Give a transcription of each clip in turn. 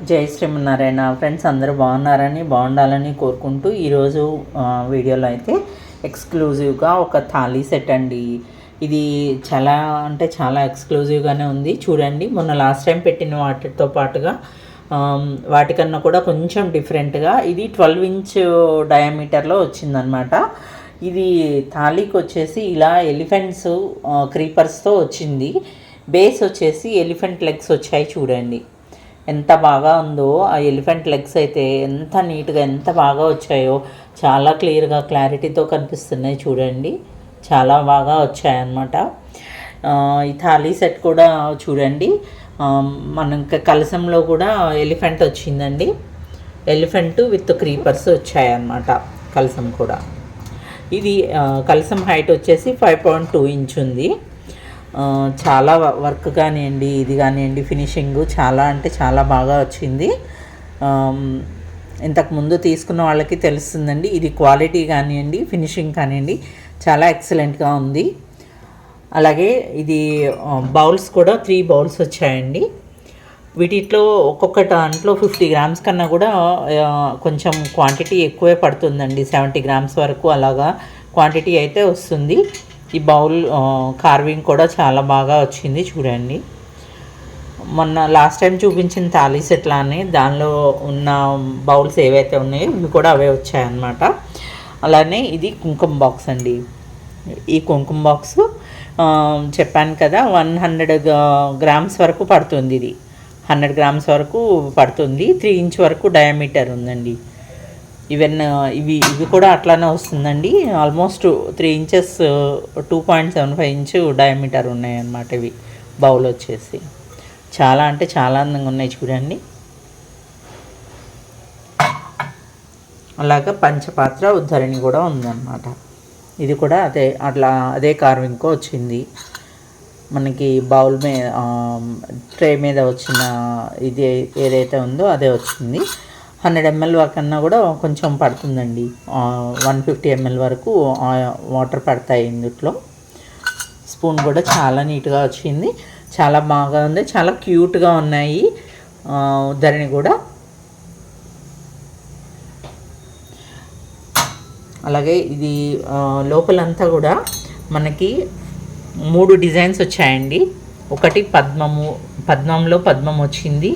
జై శ్రీమన్నారాయణ ఫ్రెండ్స్, అందరూ బాగుండాలని కోరుకుంటూ ఈరోజు వీడియోలో అయితే ఎక్స్క్లూజివ్గా ఒక థాలీ సెట్ అండి. ఇది చాలా అంటే చాలా ఎక్స్క్లూజివ్గానే ఉంది. చూడండి, మొన్న లాస్ట్ టైం పెట్టిన వాటితో పాటుగా వాటికన్నా కూడా కొంచెం డిఫరెంట్గా ఇది 12 ఇంచ్ డయామీటర్లో వచ్చిందనమాట. ఇది థాలీకి వచ్చేసి ఇలా ఎలిఫెంట్స్ క్రీపర్స్తో వచ్చింది. బేస్ వచ్చేసి ఎలిఫెంట్ లెగ్స్ వచ్చాయి. చూడండి ఎంత బాగా ఉందో. ఆ ఎలిఫెంట్ లెగ్స్ అయితే ఎంత నీట్గా ఎంత బాగా వచ్చాయో, చాలా క్లియర్గా క్లారిటీతో కనిపిస్తున్నాయి. చూడండి, చాలా బాగా వచ్చాయన్నమాట. ఈ థాలీ సెట్ కూడా చూడండి, మనకి కలసంలో కూడా ఎలిఫెంట్ వచ్చిందండి. ఎలిఫెంట్ విత్ క్రీపర్స్ వచ్చాయన్నమాట కలసం కూడా. ఇది కలసం హైట్ వచ్చేసి 5.2 ఇంచ్ ఉంది. చాలా వర్క్ కానివ్వండి, ఇది కానివ్వండి, ఫినిషింగ్ చాలా అంటే చాలా బాగా వచ్చింది. ఇంతకుముందు తీసుకున్న వాళ్ళకి తెలుస్తుందండి. ఇది క్వాలిటీ కానివ్వండి, ఫినిషింగ్ కానివ్వండి, చాలా ఎక్సలెంట్గా ఉంది. అలాగే ఇది బౌల్స్ కూడా 3 బౌల్స్ వచ్చాయండి. వీటిలో ఒక్కొక్క దాంట్లో 50 గ్రామ్స్ కన్నా కూడా కొంచెం క్వాంటిటీ ఎక్కువే పడుతుందండి. 70 గ్రామ్స్ వరకు అలాగా క్వాంటిటీ అయితే వస్తుంది. ఈ బౌల్ కార్వింగ్ కూడా చాలా బాగా వచ్చింది. చూడండి, మొన్న లాస్ట్ టైం చూపించిన థాలీ సెట్ లానే దానిలో ఉన్న బౌల్స్ ఏవైతే ఉన్నాయో ఇవి కూడా అవే వచ్చాయన్నమాట. అలానే ఇది కుంకుమ బాక్స్ అండి. ఈ కుంకుమ బాక్స్ చెప్పాను కదా, 100 గ్రామ్స్ వరకు పడుతుంది. ఇది 100 గ్రామ్స్ వరకు పడుతుంది. 3 ఇంచ్ వరకు డయామీటర్ ఉందండి. ఇవి కూడా అట్లానే వస్తుందండి. ఆల్మోస్ట్ 3 ఇంచెస్ 2.75 ఇంచ్ డయామీటర్ ఉన్నాయన్నమాట. ఇవి బౌల్ వచ్చేసి చాలా అంటే చాలా అందంగా ఉన్నాయి. చూడండి, అలాగా పంచపాత్ర ఉద్ధరణి కూడా ఉందన్నమాట. ఇది కూడా అదే కార్వింగ్కో వచ్చింది. మనకి బౌల్ మీద ట్రే మీద వచ్చిన ఇది ఏదైతే ఉందో అదే వచ్చింది. 100 ml కన్నా కూడా కొంచెం పడుతుందండి. 150 ml వరకు వాటర్ పడతాయి ఇందులో. స్పూన్ కూడా చాలా నీట్గా వచ్చింది, చాలా బాగా ఉంది, చాలా క్యూట్గా ఉన్నాయి ఉద్ధరణి కూడా. అలాగే ఇది లోపలంతా కూడా మనకి 3 డిజైన్స్ వచ్చాయండి. ఒకటి పద్మంలో పద్మం వచ్చింది,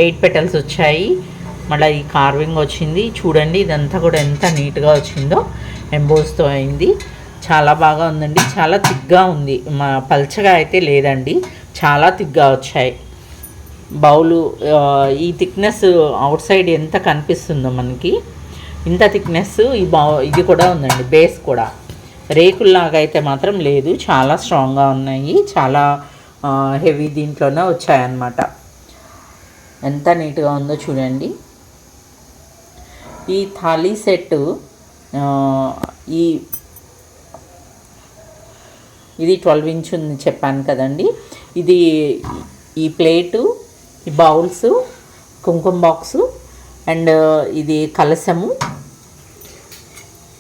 8 పెటల్స్ వచ్చాయి, మళ్ళీ ఈ కార్వింగ్ వచ్చింది. చూడండి, ఇదంతా కూడా ఎంత నీట్గా వచ్చిందో, ఎంబోస్తో అయింది. చాలా బాగా ఉందండి. చాలా థిక్గా ఉంది, పల్చగా అయితే లేదండి, చాలా థిక్గా వచ్చాయి బౌలు. ఈ థిక్నెస్ అవుట్ సైడ్ ఎంత కనిపిస్తుందో మనకి, ఇంత థిక్నెస్ ఇది కూడా ఉందండి. బేస్ కూడా రేకుల్లాగా అయితే మాత్రం లేదు, చాలా స్ట్రాంగ్గా ఉన్నాయి, చాలా హెవీ దీంట్లోనే వచ్చాయన్నమాట. ఎంత నీట్గా ఉందో చూడండి. ఈ థాలీ సెట్ ఇది 12 ఇంచ్ ఉంది చెప్పాను కదండి. ఇది ఈ ప్లేటు, ఈ బౌల్స్, కుంకుమ బాక్సు అండ్ ఇది కలసము,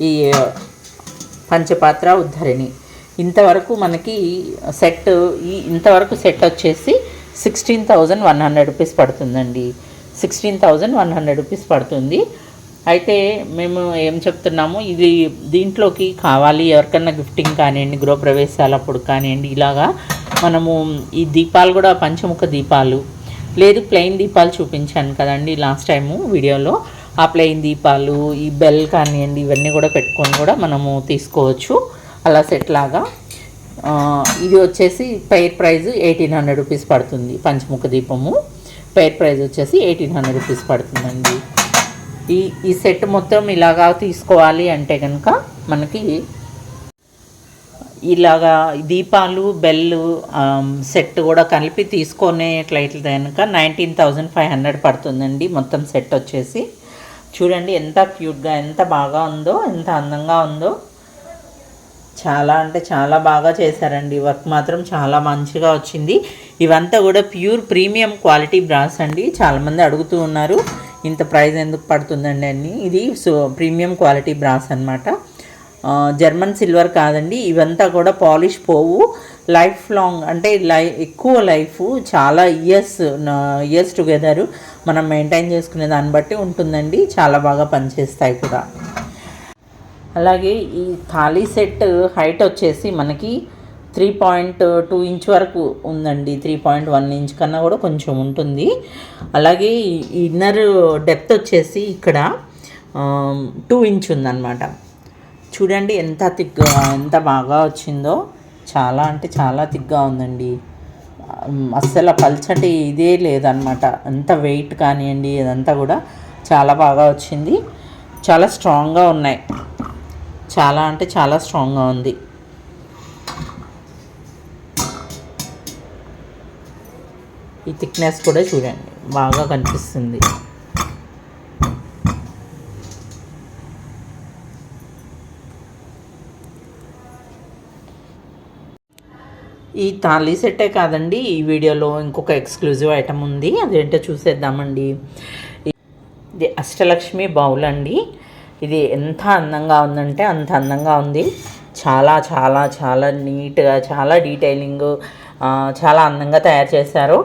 ఈ పంచపాత్ర ఉద్ధరణి, ఇంతవరకు మనకి ఇంతవరకు సెట్ వచ్చేసి 16,100 రూపీస్ పడుతుందండి. 16,100 రూపీస్ పడుతుంది. అయితే మేము ఏం చెప్తున్నాము, ఇది దీంట్లోకి కావాలి ఎవరికన్నా గిఫ్టింగ్ కానివ్వండి, గృహప్రవేశాలప్పుడు కానివ్వండి, ఇలాగా మనము ఈ దీపాలు కూడా పంచముఖ దీపాలు, లేదు ప్లెయిన్ దీపాలు చూపించాను కదండి లాస్ట్ టైము వీడియోలో, ఆ ప్లెయిన్ దీపాలు, ఈ బెల్ కానివ్వండి, ఇవన్నీ కూడా పెట్టుకొని కూడా మనము తీసుకోవచ్చు అలా సెట్ లాగా. ఇది వచ్చేసి పెయిర్ ప్రైస్ 1800 రూపీస్ పడుతుంది. పంచముఖ దీపము పెయిర్ ప్రైస్ వచ్చేసి 1800 రూపీస్ పడుతుందండి. ఈ సెట్ మొత్తం ఇలాగా తీసుకోవాలి అంటే కనుక మనకి ఇలాగా దీపాలు, బెల్లు సెట్ కూడా కలిపి తీసుకునేట్లయితే కనుక 19,500 పడుతుందండి మొత్తం సెట్ వచ్చేసి. చూడండి ఎంత క్యూట్గా, ఎంత బాగా ఉందో, ఎంత అందంగా ఉందో. చాలా అంటే చాలా బాగా చేశారండి. వర్క్ మాత్రం చాలా మంచిగా వచ్చింది. ఇవంతా కూడా ప్యూర్ ప్రీమియం క్వాలిటీ బ్రాస్ అండి. చాలామంది అడుగుతూ ఉన్నారు ఇంత ప్రైస్ ఎందుకు పడుతుందండి అని. ఇది ప్రీమియం క్వాలిటీ బ్రాస్ అనమాట. జర్మన్ సిల్వర్ కాదండి, ఇవంతా కూడా పాలిష్ పోవు, లైఫ్ లాంగ్ అంటే ఎక్కువ లైఫ్, చాలా ఇయర్స్ టుగెదర్ మనం మెయింటైన్ చేసుకునే దాన్ని బట్టి ఉంటుందండి. చాలా బాగా పనిచేస్తాయి కూడా. అలాగే ఈ థాలీ సెట్ హైట్ వచ్చేసి మనకి 3.2 ఇంచ్ వరకు ఉందండి. 3.1 ఇంచ్ కన్నా కూడా కొంచెం ఉంటుంది. అలాగే ఇన్నర్ డెప్త్ వచ్చేసి ఇక్కడ 2 ఇంచ్ ఉందన్నమాట. చూడండి ఎంత బాగా వచ్చిందో. చాలా అంటే చాలా థిక్గా ఉందండి. అస్సలు పల్చటి ఇదే లేదనమాట. అంత వెయిట్ కానివ్వండి, ఇదంతా కూడా చాలా బాగా వచ్చింది. చాలా స్ట్రాంగ్గా ఉన్నాయి. చాలా అంటే చాలా స్ట్రాంగ్గా ఉంది. ఈ థిక్నెస్ కూడా చూడండి బాగా కనిపిస్తుంది. ఈ తాళీ సెట్టే కాదండి, ఈ వీడియోలో ఇంకొక ఎక్స్క్లూజివ్ ఐటమ్ ఉంది, అదేంటో చూసేద్దామండి. ఇది అష్టలక్ష్మి బౌల్ అండి. ఇది ఎంత అందంగా ఉందంటే అంత అందంగా ఉంది. చాలా చాలా చాలా నీట్గా, చాలా డీటెయిలింగ్, చాలా అందంగా తయారు చేశారు.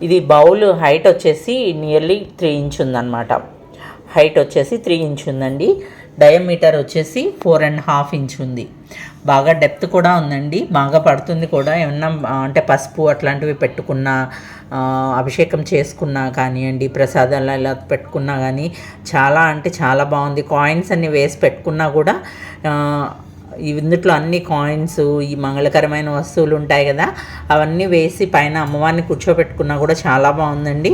ఇది బౌల్ హైట్ వచ్చేసి నియర్లీ 3 ఇంచ్ ఉందన్నమాట. హైట్ వచ్చేసి 3 ఇంచ్ ఉందండి. డయామీటర్ వచ్చేసి 4.5 ఇంచ్ ఉంది. బాగా డెప్త్ కూడా ఉందండి, బాగా పడుతుంది కూడా. ఏమన్నా అంటే పసుపు అట్లాంటివి పెట్టుకున్నా, అభిషేకం చేసుకున్నా కానివ్వండి, ప్రసాదాలు ఇలా పెట్టుకున్నా కానీ చాలా అంటే చాలా బాగుంది. కాయిన్స్ అన్ని వేసి పెట్టుకున్నా కూడా ఇందుట్లో అన్ని కాయిన్స్, ఈ మంగళకరమైన వస్తువులు ఉంటాయి కదా, అవన్నీ వేసి పైన అమ్మవారిని కూర్చోబెట్టుకున్నా కూడా చాలా బాగుందండి.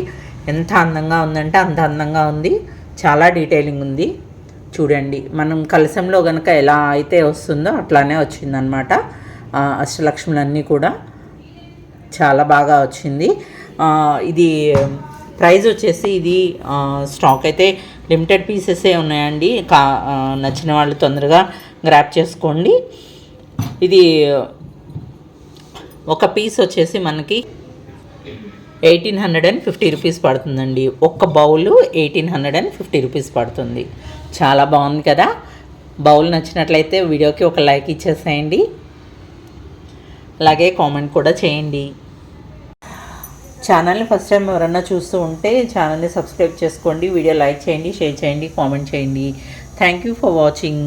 ఎంత అందంగా ఉందంటే అంత అందంగా ఉంది. చాలా డీటెయిలింగ్ ఉంది. చూడండి, మనం కలశంలో కనుక ఎలా అయితే వస్తుందో అట్లానే వచ్చిందనమాట. అష్టలక్ష్ములన్నీ కూడా చాలా బాగా వచ్చింది. ఇది ప్రైస్ వచ్చేసి, ఇది స్టాక్ అయితే లిమిటెడ్ పీసెసే ఉన్నాయండి. నచ్చిన వాళ్ళు తొందరగా గ్రాప్ చేసుకోండి. ఇది ఒక పీస్ వచ్చేసి మనకి 1850 రూపీస్ పడుతుందండి. ఒక్క బౌలు 1850 రూపీస్ పడుతుంది. చాలా బాగుంది కదా. బౌల్ నచ్చినట్లయితే వీడియోకి ఒక లైక్ ఇచ్చేసేయండి. అలాగే కామెంట్ కూడా చేయండి. ఛానల్ని ఫస్ట్ టైం ఎవరన్నా చూస్తూ ఉంటే ఛానల్ని సబ్స్క్రైబ్ చేసుకోండి. వీడియో లైక్ చేయండి, షేర్ చేయండి, కామెంట్ చేయండి. Thank you for watching.